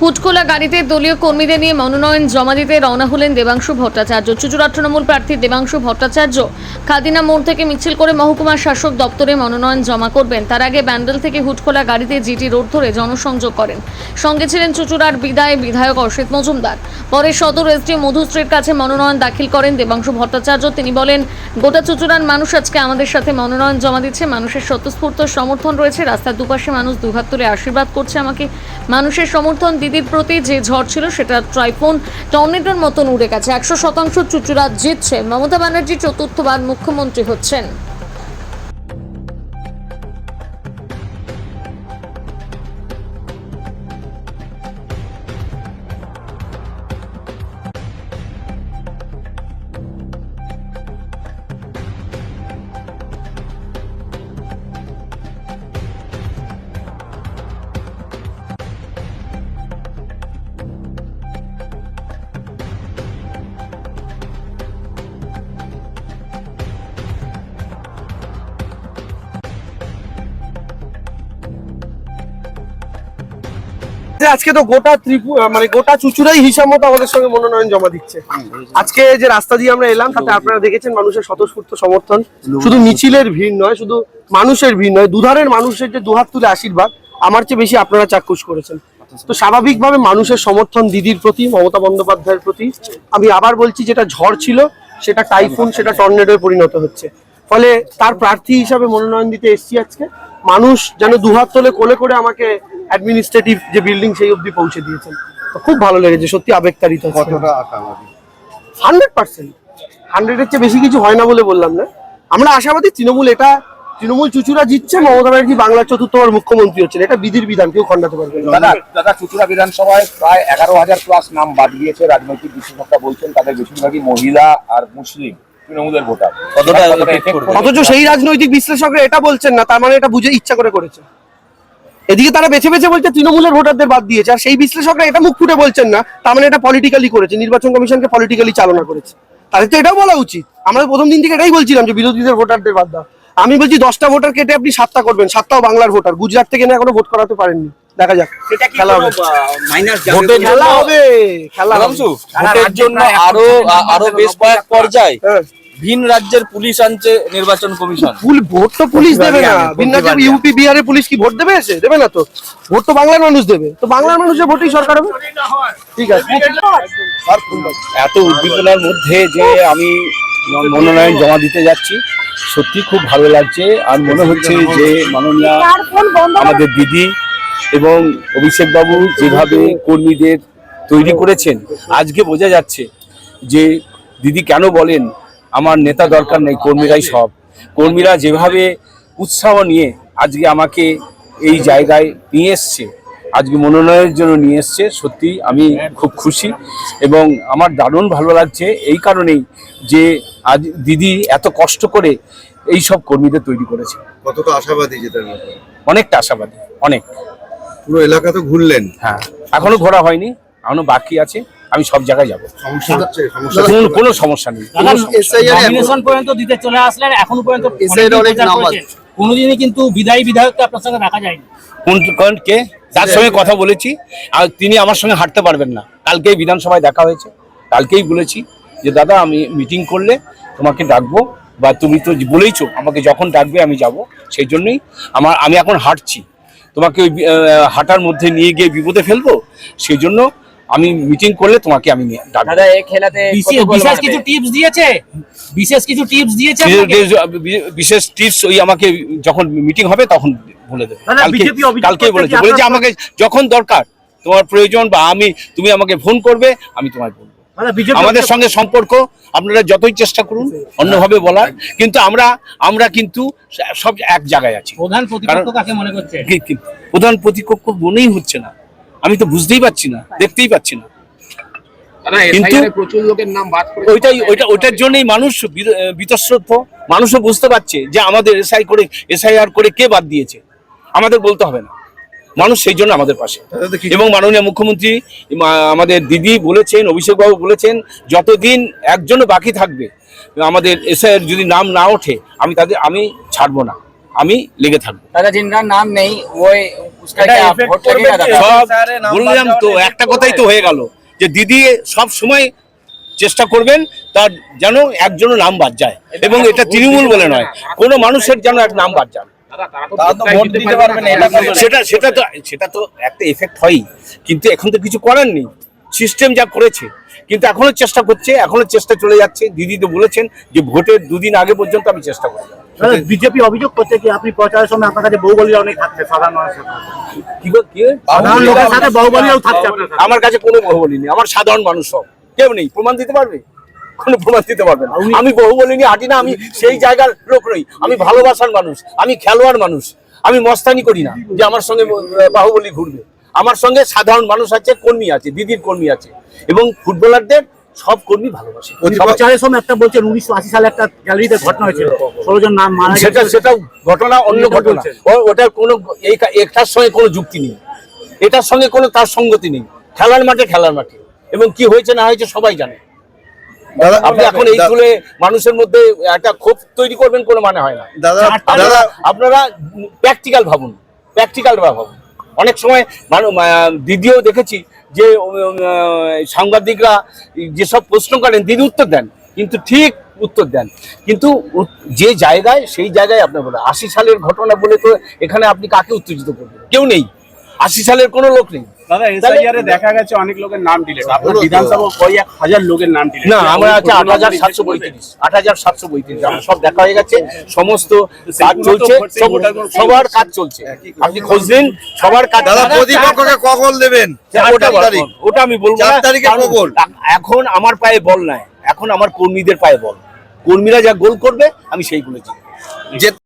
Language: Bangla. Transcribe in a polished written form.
হুটখোলা গাড়িতে দলীয় কর্মীদের নিয়ে মনোনয়ন জমা দিতে রওনা হলেন দেবাংশু ভট্টাচার্য। চুঁচুড়া তৃণমূল প্রার্থী দেবাংশু ভট্টাচার্য খাদিনা মোড় থেকে মিছিল করে মহকুমা শাসক দপ্তরে মনোনয়ন জমা করবেন। তার আগে ব্যান্ডেল থেকে হুটখোলা গাড়িতে জিটি রোড ধরে জনসংযোগ করেন। সঙ্গে ছিলেন চুঁচুড়ার বিধায়ক অসিত মজুমদার। পরে সদর এসডিও মধুশ্রীর কাছে মনোনয়ন দাখিল করেন দেবাংশু ভট্টাচার্য। তিনি বলেন, গোটা চুঁচুড়ার মানুষ আজকে আমাদের সাথে মনোনয়ন জমা দিচ্ছে। মানুষের স্বতঃস্ফূর্ত সমর্থন রয়েছে। রাস্তার দুপাশে মানুষ দুহাত তুলে আশীর্বাদ করছে আমাকে। মানুষের সমর্থন দিদির প্রতি যে ঝড় ছিল সেটা ট্রাইফোন টর্নেডোর মতন উড়ে গেছে। 100% চুঁচুড়া জিতছে। মমতা ব্যানার্জি চতুর্থবার মুখ্যমন্ত্রী হচ্ছেন। আজকে তো গোটা ত্রিপুরা মানে গোটা চুঁচুড়াই হিসাব মতো আমাদের সঙ্গে মনোনয়ন জমা দিচ্ছে। আজকে যে রাস্তা দিয়ে আমরা এলাম তাতে আপনারা দেখেছেন মানুষের স্বতঃস্ফূর্ত সমর্থন। শুধু মিছিলের ভিড় নয়, শুধু মানুষের ভিড় নয়, দুধারের মানুষের যে দুহাত তুলে আশীর্বাদ, আমার চেয়ে বেশি আপনারা চাক্ষুষ করেছেন। তো স্বাভাবিকভাবে মানুষের সমর্থন দিদির প্রতি, মমতা বন্দ্যোপাধ্যায়ের প্রতি। আমি আবার বলছি, যেটা ঝড় ছিল সেটা টাইফুন, সেটা টর্নেডোয় পরিণত হচ্ছে। ফলে তার প্রার্থী হিসাবে মনোনয়ন দিতে এসছি আজকে। মানুষ যেন দুহাত তোলে কোলে করে আমাকে অ্যাডমিনিস্ট্রেটিভ যে বিল্ডিং সেই অবধি পৌঁছে দিয়েছেন। তো খুব ভালো লেগেছে, সত্যি আবেগতাড়িত। 100%, 100-এর চেয়ে বেশি কিছু হয় না বলে বললাম না। আমরা আশাবাদী তৃণমূল চুঁচুড়া জিতছে, মমতা ব্যানার্জি বাংলার চতুর্থবার মুখ্যমন্ত্রী হচ্ছেন। এটা বিধির বিধান, কেউ খণ্ডাতে পারবে না। দাদা চুঁচুড়া বিধানসভায় প্রায় 11,000+ নাম বাদ দিয়েছে। রাজনৈতিক বিশেষজ্ঞরা বলছেন তাদের বেশিরভাগই মহিলা আর মুসলিম তৃণমূলের ভোটার। অথচ সেই রাজনৈতিক বিশ্লেষকরা এটা বলছেন না, তার মানে এটা বুঝে ইচ্ছা করে করেছে। এদিকে তারা বেছে বেছে বলছে তৃণমূলের ভোটারদের বাদ দিয়েছে, আর সেই বিশ্লেষকরা এটা মুখ ফুটে বলছেন না, তার মানে এটা পলিটিক্যালি করেছে, নির্বাচন কমিশনকে পলিটিক্যালি চালনা করেছে। তাদের তো এটাও বলা উচিত। আমরা প্রথম দিন থেকে এটাই বলছিলাম যে বিরোধীদের ভোটারদের বাদ দাও। আমি বলছি 10টা ভোটার কেটে আপনি 7টা করবেন, 7টাও বাংলার ভোটার। গুজরাট থেকে না এখনো ভোট করাতে পারেননি। দেখা যাক, খেলা হবে, খেলা হবে, খেলা হবে। ভোটের জন্য আরো বেশ কয়েক পর্যায়ে ভিন রাজ্যের পুলিশ আনছে নির্বাচন কমিশন। ভোট তো পুলিশ দেবে না। ভিন রাজ্যের ইউপি বিহারের পুলিশ কি ভোট দেবে? এসে দেবে না তো। ভোট তো বাংলার মানুষ দেবে। তো বাংলার মানুষের ভোটেই সরকার হবে। ঠিক আছে। এত উদ্দীপনার মধ্যে যে আমি মনোনয়ন জমা দিতে যাচ্ছি, সত্যি খুব ভালো লাগছে। আর মনে হচ্ছে যে মাননীয় আমাদের দিদি এবং অভিষেক বাবু যেভাবে কর্মীদের তৈরি করেছেন, আজকে বোঝা যাচ্ছে যে দিদি কেন বলেন আমার নেতা দরকার নেই, কর্মীরাই সব। কর্মীরা যেভাবে উৎসাহ নিয়ে আজকে আমাকে এই জায়গায় নিয়ে এসছে, আজকে মনোনয়নের জন্য নিয়ে এসছে, সত্যি আমি খুব খুশি এবং আমার দারুণ ভালো লাগছে এই কারণেই যে আজ দিদি এত কষ্ট করে এই সব কর্মীদের তৈরি করেছে। কতটা আশাবাদী যেটার ব্যাপারে? অনেকটা আশাবাদী, অনেক। পুরো এলাকা তো ঘুরলেন? হ্যাঁ, এখনো ঘোরা হয়নি, এখনো বাকি আছে। আমি সব জায়গায় যাবো, সমস্যা হচ্ছে? কোনো সমস্যা নেই। পর্যন্ত দিতে চলে আসলেন, এখনো পর্যন্ত কোনোদিনই কিন্তু বিধায়ককে আপনার সঙ্গে দেখা যায়নি। কোন কে? তার সঙ্গে কথা বলেছি, আর তিনি আমার সঙ্গে হাঁটতে পারবেন না। কালকেই বিধানসভায় দেখা হয়েছে, কালকেই বলেছি যে দাদা আমি মিটিং করলে তোমাকে ডাকবো, বা তুমি তো বলেইছো আমাকে যখন ডাকবে আমি যাব। সেই জন্যই আমি এখন হাঁটছি, তোমাকে ওই হাঁটার মধ্যে নিয়ে গিয়ে বিপদে ফেলবো, সেই জন্য আমি মিটিং করলে তোমাকে আমি ডাকবো। দাদা এই খেলাতে বিশেষ কিছু টিপস দিয়েছে, বিশেষ টিপস ওই আমাকে যখন মিটিং হবে তখন বলে দেবে। কালকেই বলেছে যে আমাকে যখন দরকার তোমার প্রয়োজন বা তুমি আমাকে ফোন করবে, আমি তোমায় বলবো। আমাদের সঙ্গে সম্পর্ক আপনারা যতই চেষ্টা করুন অন্যভাবে বলার, কিন্তু আমরা কিন্তু সব এক জায়গায় আছি। প্রধান প্রতিপক্ষ কাকে মনে করছে? প্রধান প্রতিপক্ষ মনেই হচ্ছে না, আমি তো বুঝতেই পারছি না, দেখতেই পাচ্ছি না। কিন্তু প্রচুর লোকের নাম বাদ করে ওইটার জন্যই মানুষ বিতশ্রদ্ধ। মানুষও বুঝতে পারছে যে আমাদের এসআইআর করে কে বাদ দিয়েছে, আমাদের বলতে হবে না। মানুষ সেই জন্য আমাদের পাশে। এবং মাননীয় মুখ্যমন্ত্রী আমাদের দিদি বলেছেন, অভিষেক বাবু বলেছেন, যতদিন একজনও বাকি থাকবে আমাদের এসআইআর যদি নাম না ওঠে আমি ছাড়বো না। আমি লেগে থাকবো। दादा जिनका नाम नहीं वो उसका क्या वोट लगेगा दादा? সব বললাম তো, একটা কথাই তো হয়ে গেল যে দিদি সব সময় চেষ্টা করবেন তার যেন একজনের নাম বাদ যায়, এবং এটা তৃণমূল বলে নয়, কোনো মানুষের যেন এক নাম বাদ যায়। সেটা তো একটা এফেক্ট হয়ই, কিন্তু এখন তো কিছু করার নেই, সিস্টেম যা করেছে। কিন্তু এখনো চেষ্টা করছে, এখনো চেষ্টা চলে যাচ্ছে। দিদি তো বলেছেন যে ভোটের দুদিন আগে পর্যন্ত আমি চেষ্টা করব। বিজেপি অভিযোগ করছে কি আপনি প্রচারের সময় আপনার কাছে বহুবলী অনেক থাকছে, সাধারণ মানুষের সাধারণ লোকের সাথে বহুবলীও থাকছে আপনার কাছে। আমার কাছে কোনো বহুবলী নেই, আমার সাধারণ মানুষ সব। কেউ নেই, প্রমাণ দিতে পারবে? কোনো প্রমাণ দিতে পারবে না। আমি বহুবলী নিয়ে হাঁটি না, আমি সেই জায়গার লোক নই। আমি ভালোবাসার মানুষ, আমি খেলোয়াড় মানুষ, আমি মস্তানি করি না যে আমার সঙ্গে বাহুবলী ঘুরবে। আমার সঙ্গে সাধারণ মানুষ আছে, কর্মী আছে, দিদির কর্মী আছে, এবং ফুটবলারদের সব কর্মী ভালোবাসে। প্রচারের সময় একটা বলছেন 1980 সালে একটা গ্যালারিতে ঘটনা হয়েছিল, 16 জন নাম মারা গেছে। সেটা ঘটনা, অন্য ঘটনা। ওটার কোনো এটার সঙ্গে কোনো যুক্তি নেই, এটার সঙ্গে কোনো তার সঙ্গতি নেই। খেলার মাঠে এবং কি হয়েছে না হয়েছে সবাই জানে। আপনি এখন এই তুলে মানুষের মধ্যে একটা ক্ষোভ তৈরি করবেন, কোনো মানে হয় না। আপনারা প্র্যাকটিক্যাল ভাবুন। অনেক সময় দিদিও দেখেছি যে সাংবাদিকরা যেসব প্রশ্ন করেন দিদি উত্তর দেন, কিন্তু ঠিক উত্তর দেন, কিন্তু যে জায়গায় সেই জায়গায় আপনার বলে 80 সালের ঘটনা বলে তো এখানে আপনি কাকে উত্তেজিত করবেন? কেউ নেই, 80 সালের কোনো লোক নেই। দাদা এসআইআর এ দেখা গেছে অনেক লোকের নাম ডিলিট, আপনার বিধানসভা কয় 1000 লোকের নাম ডিলিট। না, আমরা আছে 8732 আমরা সব দেখা হয়ে গেছে, সমস্ত কাজ চলছে, সবার কাজ চলছে। আপনি খোঁজ নিন, সবার কাজ। দাদা প্রতিপক্ষকে কখন দেবেন? ওটা আমি বলবো না। 4 তারিখে কখন? এখন আমার পায়ে বল নাই, এখন আমার কর্মীদের পায়ে বল। কর্মীরা যা গোল করবে আমি সেইগুলো জিতবো।